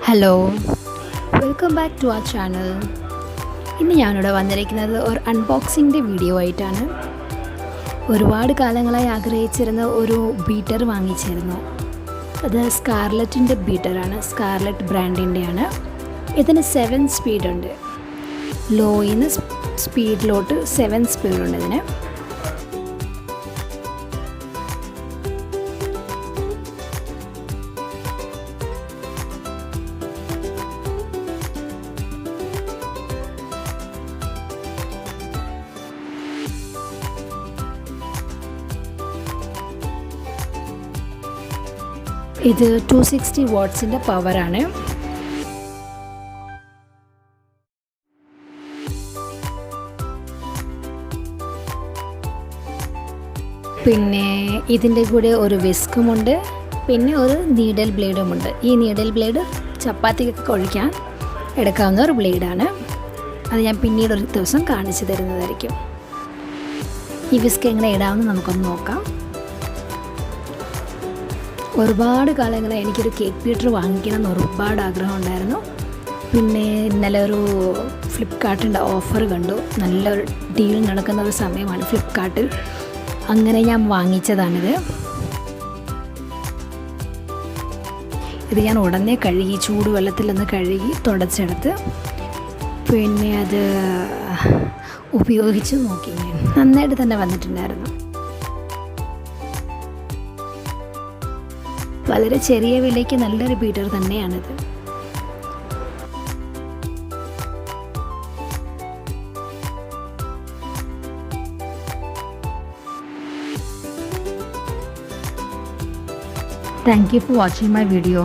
Hello, welcome back to our channel. ഇന്ന് ഞാനിവിടെ വന്നിരിക്കുന്നത് ഒരു അൺബോക്സിങ്ങിൻ്റെ വീഡിയോ ആയിട്ടാണ്. ഒരുപാട് കാലങ്ങളായി ആഗ്രഹിച്ചിരുന്ന ഒരു ബീറ്റർ വാങ്ങിച്ചിരുന്നു. അത് സ്കാർലറ്റിൻ്റെ ബീറ്ററാണ്, സ്കാർലറ്റ് ബ്രാൻഡിൻ്റെയാണ്. ഇതിന് 7 സ്പീഡ് ഉണ്ട്. ലോയിൽ നിന്ന് സ്പീഡിലോട്ട് 7 സ്പീഡുണ്ട് ഇതിന്. ഇത് 260 വാട്ട്സിൻ്റെ പവറാണ്. പിന്നെ ഇതിൻ്റെ കൂടെ ഒരു വിസ്കുമുണ്ട്, പിന്നെ ഒരു നീഡൽ ബ്ലേഡുമുണ്ട്. ഈ നീഡൽ ബ്ലേഡ് ചപ്പാത്തിക്കൊക്കെ കുഴയ്ക്കാൻ എടുക്കാവുന്ന ഒരു ബ്ലേഡാണ്. അത് ഞാൻ പിന്നീട് ഒരു ദിവസം കാണിച്ചു തരുന്നതായിരിക്കും. ഈ വിസ്ക് എങ്ങനെ ഇടാമെന്ന് നമുക്കൊന്ന് നോക്കാം. ഒരുപാട് കാലങ്ങളായി എനിക്കൊരു കേക്ക് ബീറ്റർ വാങ്ങിക്കണം എന്ന് ഒരുപാട് ആഗ്രഹം ഉണ്ടായിരുന്നു. പിന്നെ ഇന്നലെ ഒരു ഫ്ലിപ്കാർട്ടിൻ്റെ ഓഫർ കണ്ടു. നല്ലൊരു ഡീൽ നടക്കുന്ന ഒരു സമയമാണ് ഫ്ലിപ്കാർട്ടിൽ. അങ്ങനെ ഞാൻ വാങ്ങിച്ചതാണിത്. ഇത് ഞാൻ ഉടനെ കഴുകി, ചൂടുവെള്ളത്തിലൊന്ന് കഴുകി തുടച്ചെടുത്ത് പിന്നെ അത് ഉപയോഗിച്ച് നോക്കി. നന്നായിട്ട് തന്നെ വന്നിട്ടുണ്ടായിരുന്നു. വളരെ ചെറിയ വിലയ്ക്ക് നല്ലൊരു ബീറ്റർ തന്നെയാണിത്. Thank you for watching my video.